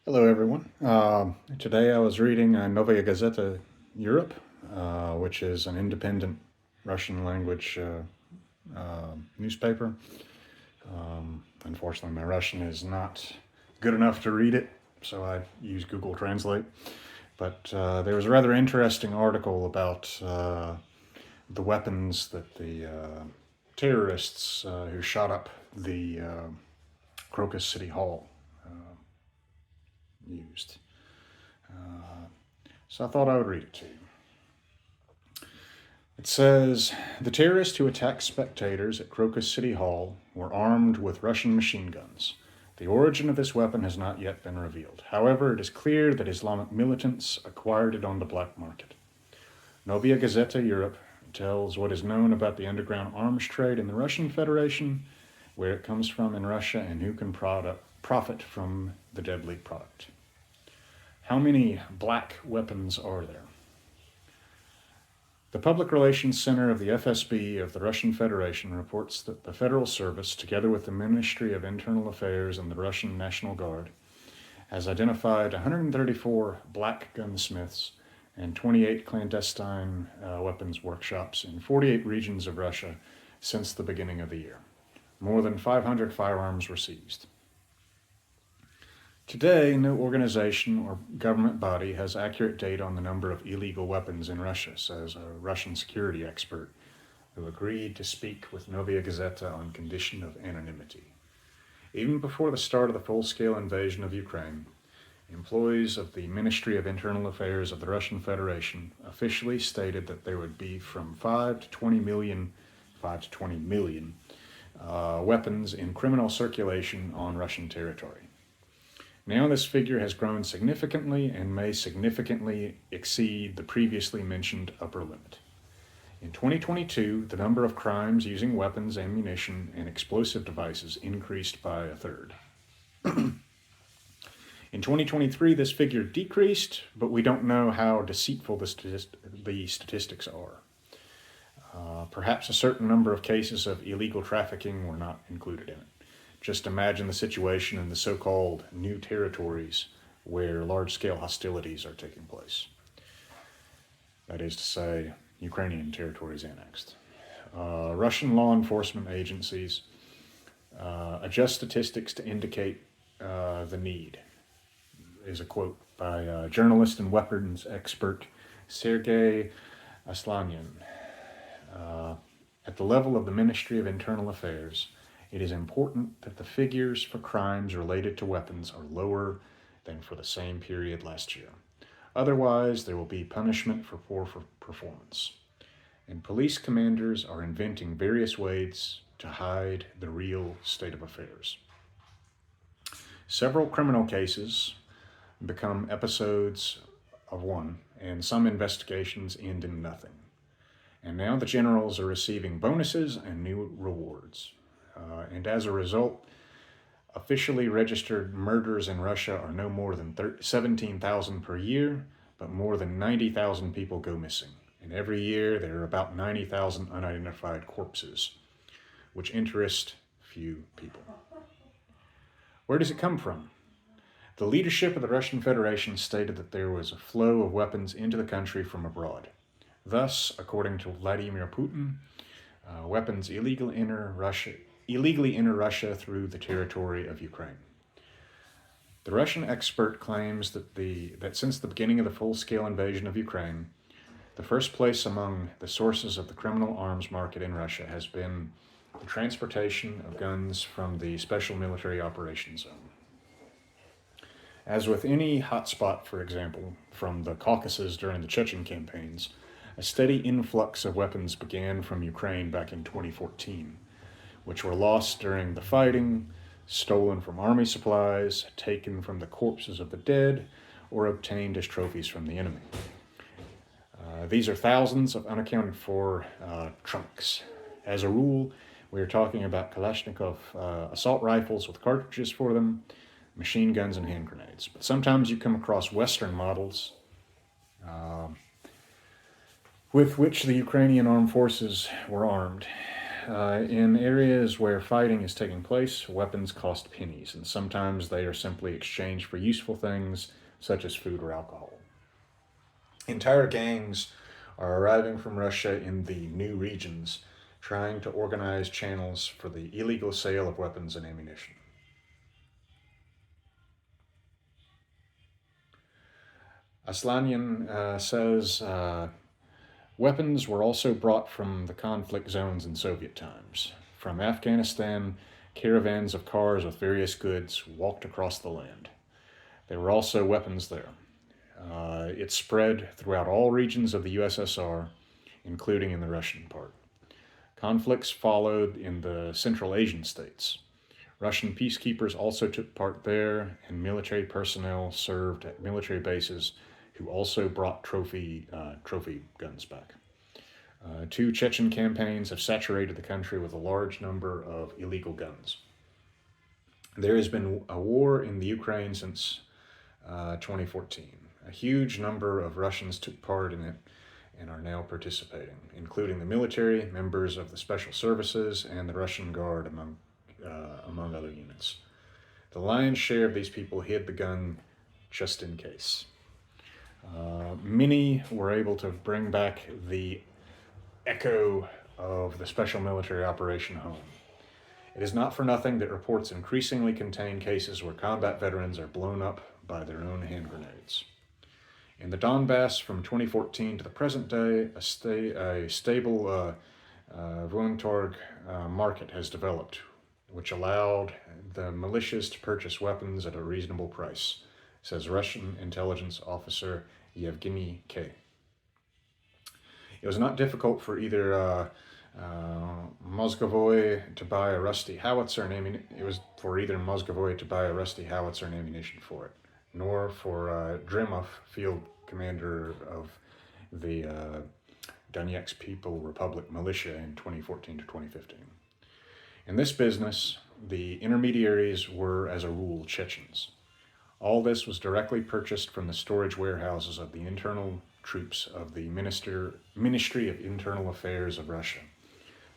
Hello, everyone. Today I was reading Novaya Gazeta Europe, which is an independent Russian language newspaper. Unfortunately, my Russian is not good enough to read it, so I use Google Translate. But there was a rather interesting article about the weapons that the terrorists who shot up the Crocus City Hall used. So I thought I would read it to you. It says the terrorists who attacked spectators at Crocus City Hall were armed with Russian machine guns. The origin of this weapon has not yet been revealed. However, it is clear that Islamic militants acquired it on the black market. Novaya Gazeta Europe tells what is known about the underground arms trade in the Russian Federation, where it comes from in Russia, and who can profit from the deadly product. How many black weapons are there? The Public Relations Center of the FSB of the Russian Federation reports that the Federal Service, together with the Ministry of Internal Affairs and the Russian National Guard, has identified 134 black gunsmiths and 28 clandestine weapons workshops in 48 regions of Russia since the beginning of the year. More than 500 firearms were seized. Today, no organization or government body has accurate data on the number of illegal weapons in Russia, says a Russian security expert who agreed to speak with Novaya Gazeta on condition of anonymity. Even before the start of the full-scale invasion of Ukraine, employees of the Ministry of Internal Affairs of the Russian Federation officially stated that there would be from 5 to 20 million weapons in criminal circulation on Russian territory. Now this figure has grown significantly and may significantly exceed the previously mentioned upper limit. In 2022, the number of crimes using weapons, ammunition, and explosive devices increased by a third. In 2023, this figure decreased, but we don't know how deceitful the statistics are. Perhaps a certain number of cases of illegal trafficking were not included in it. Just imagine the situation in the so-called new territories where large-scale hostilities are taking place. That is to say, Ukrainian territories annexed. Russian law enforcement agencies adjust statistics to indicate the need, is a quote by journalist and weapons expert Sergei Aslanyan. At the level of the Ministry of Internal Affairs, it is important that the figures for crimes related to weapons are lower than for the same period last year. Otherwise, there will be punishment for poor performance. And police commanders are inventing various ways to hide the real state of affairs. Several criminal cases become episodes of one, and some investigations end in nothing. And now the generals are receiving bonuses and new rewards. And as a result, officially registered murders in Russia are no more than 17,000 per year, but more than 90,000 people go missing. And every year there are about 90,000 unidentified corpses, which interest few people. Where does it come from? The leadership of the Russian Federation stated that there was a flow of weapons into the country from abroad. Thus, according to Vladimir Putin, weapons illegally enter Russia through the territory of Ukraine. The Russian expert claims that since the beginning of the full-scale invasion of Ukraine, the first place among the sources of the criminal arms market in Russia has been the transportation of guns from the Special Military Operations Zone. As with any hotspot, for example, from the Caucasus during the Chechen campaigns, a steady influx of weapons began from Ukraine back in 2014, which were lost during the fighting, stolen from army supplies, taken from the corpses of the dead, or obtained as trophies from the enemy. These are thousands of unaccounted for trunks. As a rule, we are talking about Kalashnikov assault rifles with cartridges for them, machine guns, and hand grenades. But sometimes you come across Western models with which the Ukrainian armed forces were armed. in areas where fighting is taking place, weapons cost pennies, and sometimes they are simply exchanged for useful things such as food or alcohol. Entire gangs are arriving from Russia in the new regions, trying to organize channels for the illegal sale of weapons and ammunition. Aslanyan says weapons were also brought from the conflict zones in Soviet times. From Afghanistan, caravans of cars with various goods walked across the land. There were also weapons there. It spread throughout all regions of the USSR, including in the Russian part. Conflicts followed in the Central Asian states. Russian peacekeepers also took part there, and military personnel served at military bases who also brought trophy guns back. 2 Chechen campaigns have saturated the country with a large number of illegal guns. There has been a war in the Ukraine since 2014. A huge number of Russians took part in it and are now participating, including the military, members of the special services, and the Russian Guard, among other units. The lion's share of these people hid the gun just in case. Many were able to bring back the echo of the special military operation home. It is not for nothing that reports increasingly contain cases where combat veterans are blown up by their own hand grenades. In the Donbass from 2014 to the present day, a stable Voentorg market has developed, which allowed the militias to purchase weapons at a reasonable price, says Russian intelligence officer Yevgeny K. It was not difficult for either Mozgovoy to buy a rusty howitzer and ammunition for it, nor for Drimov, field commander of the Donetsk People Republic militia in 2014 to 2015. In this business, the intermediaries were, as a rule, Chechens. All this was directly purchased from the storage warehouses of the internal troops of the Ministry of Internal Affairs of Russia,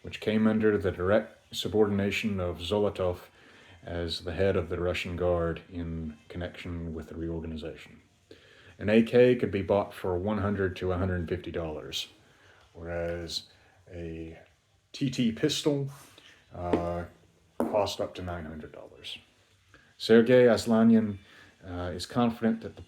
which came under the direct subordination of Zolotov as the head of the Russian Guard in connection with the reorganization. An AK could be bought for $100 to $150, whereas a TT pistol cost up to $900. Sergei Aslanyan is confident that the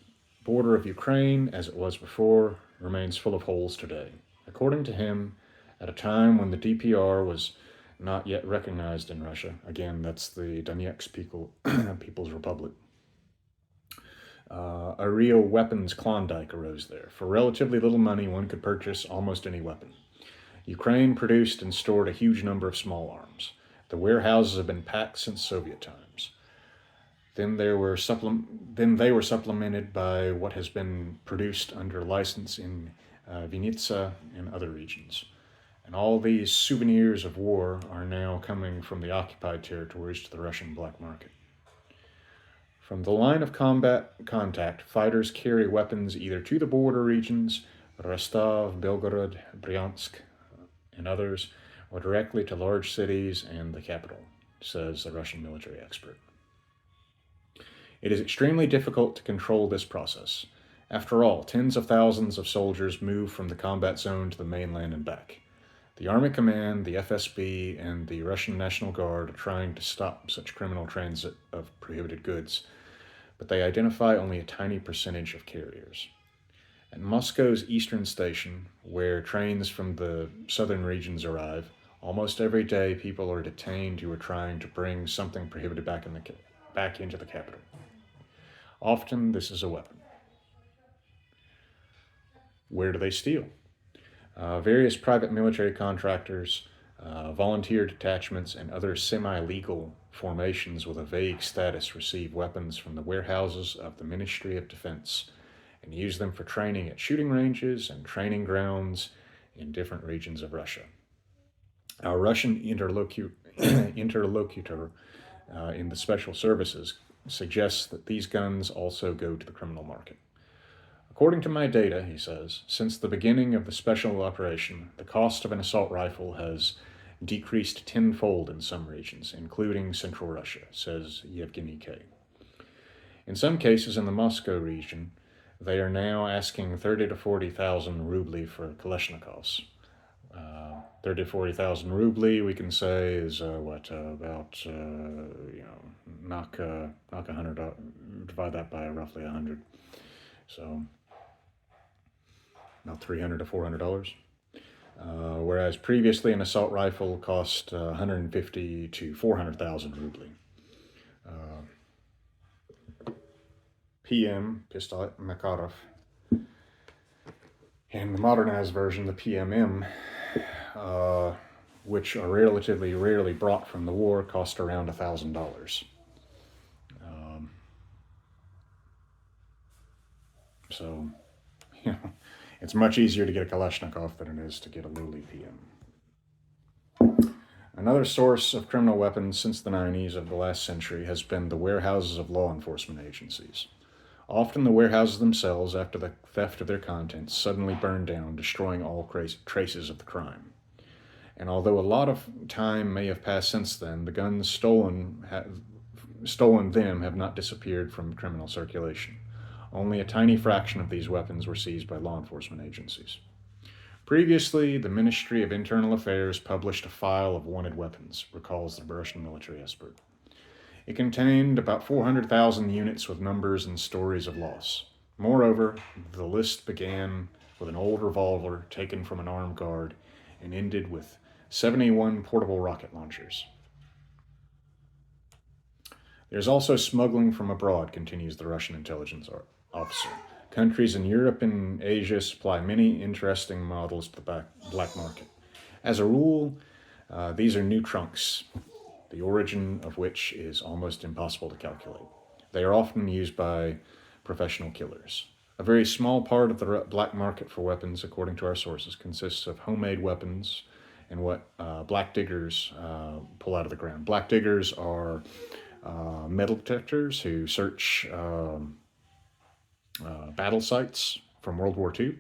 border of Ukraine, as it was before, remains full of holes today. According to him, at a time when the DPR was not yet recognized in Russia, again, that's the Donetsk People's Republic, a real weapons Klondike arose there. For relatively little money, one could purchase almost any weapon. Ukraine produced and stored a huge number of small arms. The warehouses have been packed since Soviet times. Then they were supplemented by what has been produced under license in Vinnytsia and other regions. And all these souvenirs of war are now coming from the occupied territories to the Russian black market. From the line of combat contact, fighters carry weapons either to the border regions, Rostov, Belgorod, Bryansk, and others, or directly to large cities and the capital, says the Russian military expert. It is extremely difficult to control this process. After all, tens of thousands of soldiers move from the combat zone to the mainland and back. The Army Command, the FSB, and the Russian National Guard are trying to stop such criminal transit of prohibited goods, but they identify only a tiny percentage of carriers. At Moscow's eastern station, where trains from the southern regions arrive, almost every day people are detained who are trying to bring something prohibited back into the capital. Often this is a weapon. Where do they steal? Various private military contractors, volunteer detachments, and other semi-legal formations with a vague status receive weapons from the warehouses of the Ministry of Defense and use them for training at shooting ranges and training grounds in different regions of Russia. Our Russian interlocutor in the special services suggests that these guns also go to the criminal market. According to my data, he says, since the beginning of the special operation, the cost of an assault rifle has decreased tenfold in some regions, including Central Russia, says Yevgeny K. In some cases in the Moscow region, they are now asking 30 to 40,000 rubly for Kalashnikovs. 30 to 40,000 rubly, we can say, is knock 100, divide that by roughly 100. So about $300 to $400. Whereas previously an assault rifle cost 150 to 400,000 rubly. PM, Pistolet Makarov, and the modernized version, the PMM, which are relatively rarely brought from the war, cost around $1,000. So, it's much easier to get a Kalashnikov than it is to get a lowly PM. Another source of criminal weapons since the 90s of the last century has been the warehouses of law enforcement agencies. Often the warehouses themselves, after the theft of their contents, suddenly burn down, destroying all traces of the crime. And although a lot of time may have passed since then, the guns stolen them have not disappeared from criminal circulation. Only a tiny fraction of these weapons were seized by law enforcement agencies. Previously, the Ministry of Internal Affairs published a file of wanted weapons, recalls the Russian military expert. It contained about 400,000 units with numbers and stories of loss. Moreover, the list began with an old revolver taken from an armed guard and ended with 71 portable rocket launchers. There's also smuggling from abroad, continues the Russian intelligence officer. Countries in Europe and Asia supply many interesting models to the black market. As a rule, these are new trunks, the origin of which is almost impossible to calculate. They are often used by professional killers. A very small part of the black market for weapons, according to our sources, consists of homemade weapons and what black diggers pull out of the ground. Black diggers are metal detectors who search battle sites from World War II.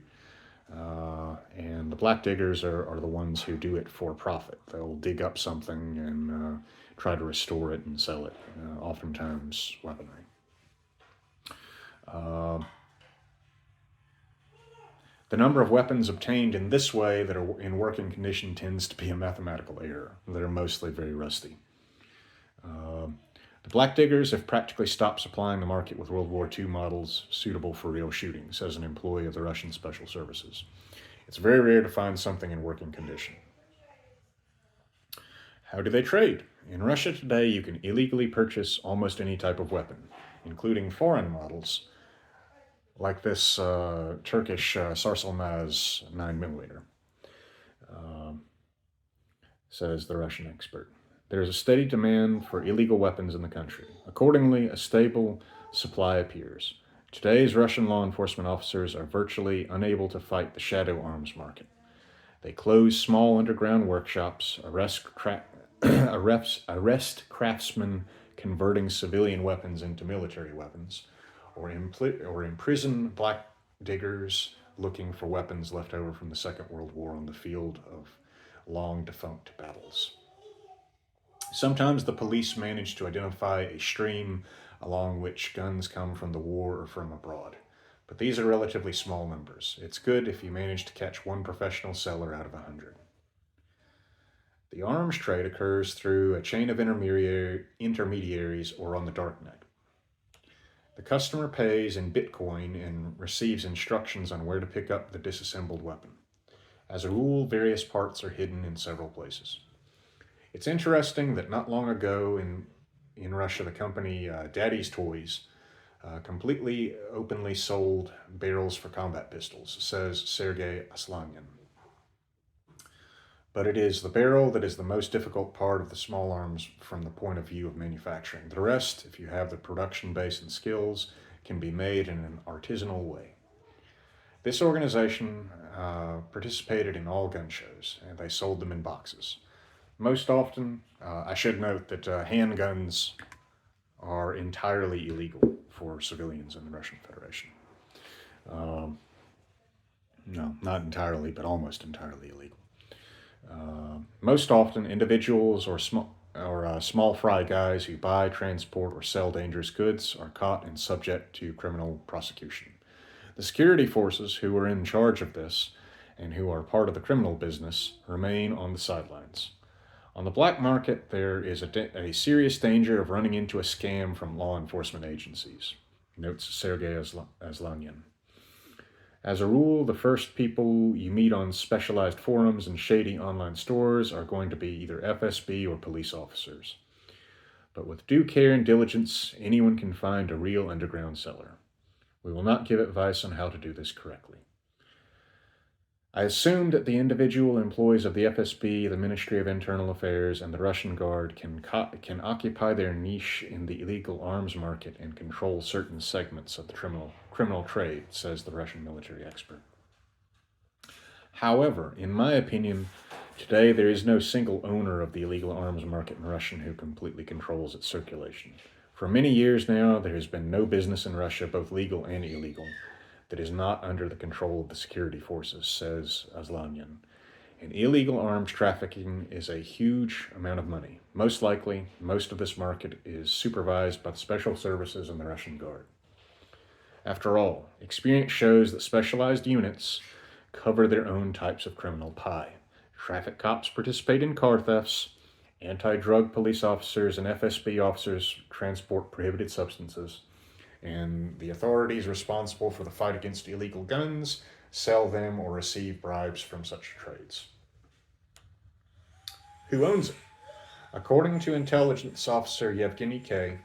And the black diggers are the ones who do it for profit. They'll dig up something and try to restore it and sell it, oftentimes weaponry. The number of weapons obtained in this way that are in working condition tends to be a mathematical error. They're mostly very rusty. The black diggers have practically stopped supplying the market with World War II models suitable for real shooting, says an employee of the Russian Special Services. It's very rare to find something in working condition. How do they trade? In Russia today, you can illegally purchase almost any type of weapon, including foreign models, like this Turkish Sarsılmaz 9mm, says the Russian expert. There is a steady demand for illegal weapons in the country. Accordingly, a stable supply appears. Today's Russian law enforcement officers are virtually unable to fight the shadow arms market. They close small underground workshops, arrest craftsmen converting civilian weapons into military weapons, or imprison black diggers looking for weapons left over from the Second World War on the field of long-defunct battles. Sometimes the police manage to identify a stream along which guns come from the war or from abroad, but these are relatively small numbers. It's good if you manage to catch one professional seller out of 100. The arms trade occurs through a chain of intermediaries or on the darknet. The customer pays in Bitcoin and receives instructions on where to pick up the disassembled weapon. As a rule, various parts are hidden in several places. It's interesting that not long ago in Russia, the company Daddy's Toys completely openly sold barrels for combat pistols, says Sergei Aslanyan. But it is the barrel that is the most difficult part of the small arms from the point of view of manufacturing. The rest, if you have the production base and skills, can be made in an artisanal way. This organization participated in all gun shows, and they sold them in boxes. Most often, I should note that handguns are entirely illegal for civilians in the Russian Federation. No, not entirely, but almost entirely illegal. Most often, individuals or small fry guys who buy, transport, or sell dangerous goods are caught and subject to criminal prosecution. The security forces who are in charge of this and who are part of the criminal business remain on the sidelines. On the black market, there is a serious danger of running into a scam from law enforcement agencies, notes Sergei Aslanyan. As a rule, the first people you meet on specialized forums and shady online stores are going to be either FSB or police officers. But with due care and diligence, anyone can find a real underground seller. We will not give advice on how to do this correctly. I assume that the individual employees of the FSB, the Ministry of Internal Affairs, and the Russian Guard can occupy their niche in the illegal arms market and control certain segments of the criminal trade, says the Russian military expert. However, in my opinion, today there is no single owner of the illegal arms market in Russia who completely controls its circulation. For many years now, there has been no business in Russia, both legal and illegal, that is not under the control of the security forces, says Aslanyan. And illegal arms trafficking is a huge amount of money. Most likely, most of this market is supervised by the special services and the Russian Guard. After all, experience shows that specialized units cover their own types of criminal pie. Traffic cops participate in car thefts, anti-drug police officers and FSB officers transport prohibited substances, and the authorities responsible for the fight against illegal guns sell them or receive bribes from such trades. Who owns it? According to intelligence officer Yevgeny K.,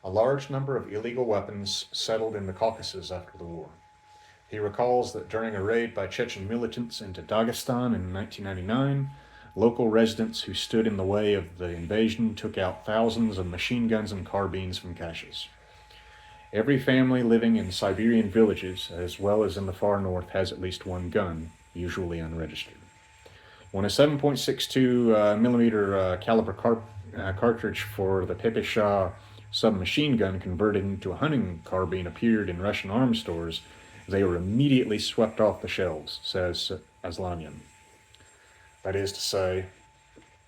a large number of illegal weapons settled in the Caucasus after the war. He recalls that during a raid by Chechen militants into Dagestan in 1999, local residents who stood in the way of the invasion took out thousands of machine guns and carbines from caches. Every family living in Siberian villages, as well as in the far north, has at least one gun, usually unregistered. When a 7.62 millimeter caliber cartridge for the Pepe Shah submachine gun converted into a hunting carbine appeared in Russian arms stores, they were immediately swept off the shelves, says Aslanyan. That is to say,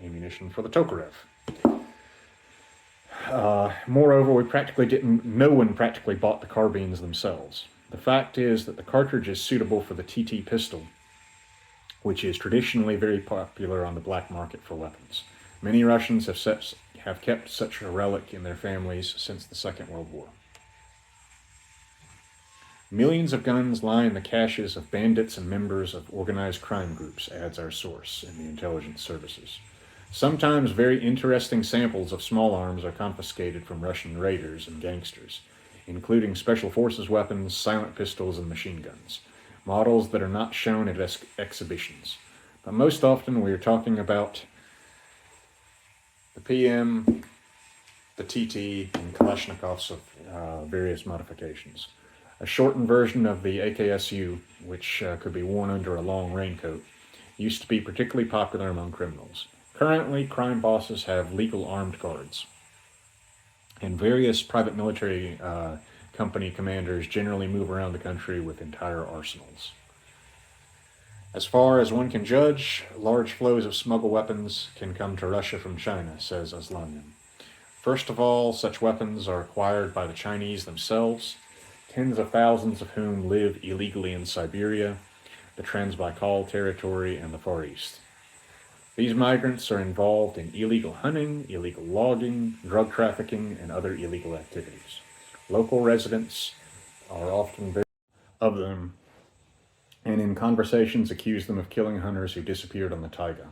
ammunition for the Tokarev. Moreover, no one practically bought the carbines themselves. The fact is that the cartridge is suitable for the TT pistol, which is traditionally very popular on the black market for weapons. Many Russians have kept such a relic in their families since the Second World War. Millions of guns lie in the caches of bandits and members of organized crime groups, adds our source in the intelligence services. Sometimes very interesting samples of small arms are confiscated from Russian raiders and gangsters, including special forces weapons, silent pistols, and machine guns, models that are not shown at exhibitions. But most often we are talking about the PM, the TT, and Kalashnikovs of various modifications. A shortened version of the AKSU, which could be worn under a long raincoat, used to be particularly popular among criminals. Currently, crime bosses have legal armed guards, and various private military company commanders generally move around the country with entire arsenals. As far as one can judge, large flows of smuggled weapons can come to Russia from China, says Aslanyan. First of all, such weapons are acquired by the Chinese themselves, tens of thousands of whom live illegally in Siberia, the Transbaikal territory, and the Far East. These migrants are involved in illegal hunting, illegal logging, drug trafficking, and other illegal activities. Local residents are often very of them, and in conversations accuse them of killing hunters who disappeared on the taiga.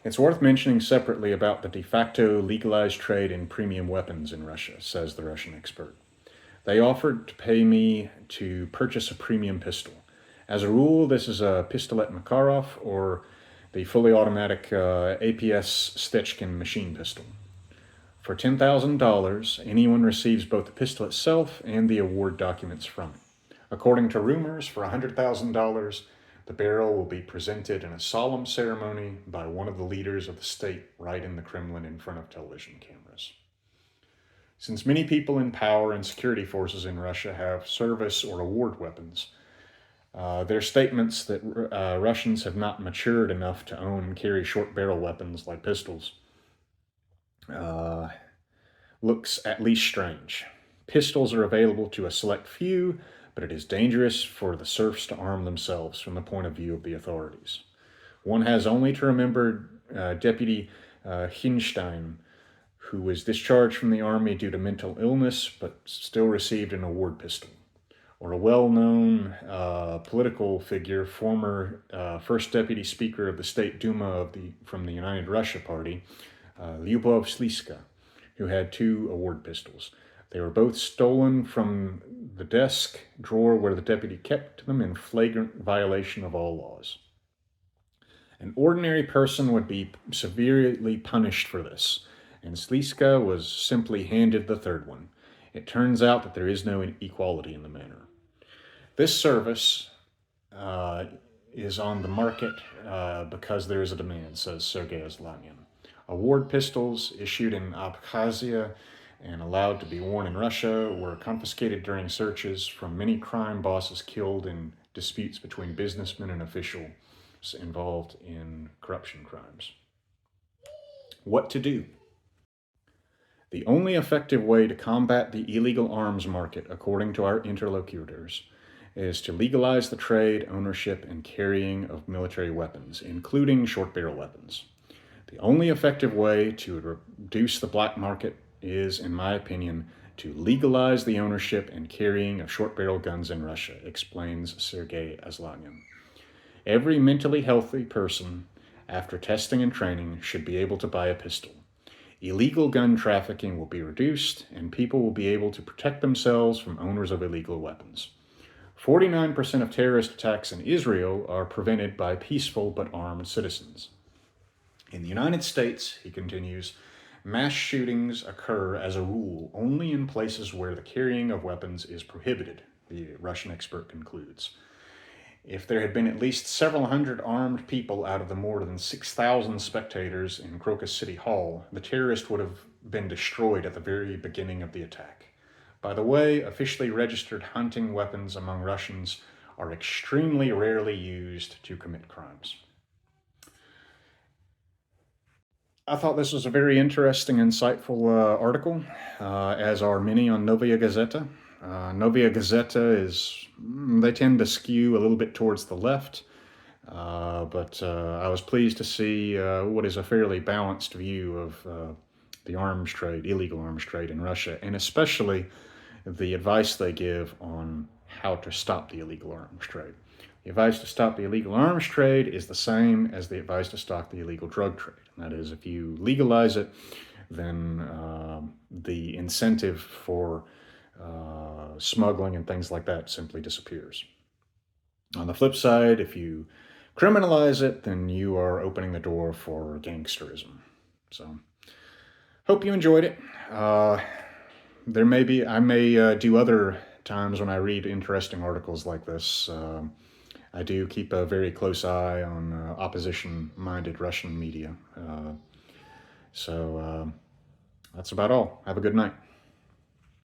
It's worth mentioning separately about the de facto legalized trade in premium weapons in Russia, says the Russian expert. They offered to pay me to purchase a premium pistol. As a rule, this is a Pistolet Makarov or the fully automatic APS Stechkin machine pistol. For $10,000, anyone receives both the pistol itself and the award documents from it. According to rumors, for $100,000, the barrel will be presented in a solemn ceremony by one of the leaders of the state right in the Kremlin in front of television cameras. Since many people in power and security forces in Russia have service or award weapons, Their statements that Russians have not matured enough to own and carry short barrel weapons like pistols looks at least strange. Pistols are available to a select few, but it is dangerous for the serfs to arm themselves from the point of view of the authorities. One has only to remember Deputy Hinstein, who was discharged from the army due to mental illness but still received an award pistol. Or a well-known political figure, former first deputy speaker of the State Duma from the United Russia Party, Lyubov Sliska, who had 2 award pistols. They were both stolen from the desk drawer where the deputy kept them in flagrant violation of all laws. An ordinary person would be severely punished for this, and Sliska was simply handed the 3rd one. It turns out that there is no equality in the matter. This service is on the market because there is a demand, says Sergei Aslanyan. Award pistols issued in Abkhazia and allowed to be worn in Russia were confiscated during searches from many crime bosses killed in disputes between businessmen and officials involved in corruption crimes. What to do? The only effective way to combat the illegal arms market, according to our interlocutors, is to legalize the trade, ownership, and carrying of military weapons, including short-barrel weapons. The only effective way to reduce the black market is, in my opinion, to legalize the ownership and carrying of short-barrel guns in Russia, explains Sergei Aslanyan. Every mentally healthy person, after testing and training, should be able to buy a pistol. Illegal gun trafficking will be reduced, and people will be able to protect themselves from owners of illegal weapons. 49% of terrorist attacks in Israel are prevented by peaceful but armed citizens. In the United States, he continues, mass shootings occur as a rule only in places where the carrying of weapons is prohibited, the Russian expert concludes. If there had been at least several hundred armed people out of the more than 6,000 spectators in Crocus City Hall, the terrorist would have been destroyed at the very beginning of the attack. By the way, officially registered hunting weapons among Russians are extremely rarely used to commit crimes. I thought this was a very interesting, insightful article, as are many on Novaya Gazeta. Novaya Gazeta they tend to skew a little bit towards the left, but I was pleased to see what is a fairly balanced view of the arms trade, illegal arms trade in Russia, and especially the advice they give on how to stop the illegal arms trade. The advice to stop the illegal arms trade is the same as the advice to stop the illegal drug trade. And that is, if you legalize it, then the incentive for smuggling and things like that simply disappears. On the flip side, if you criminalize it, then you are opening the door for gangsterism. So, hope you enjoyed it. I may do other times when I read interesting articles like this. I do keep a very close eye on opposition-minded Russian media. So that's about all. Have a good night.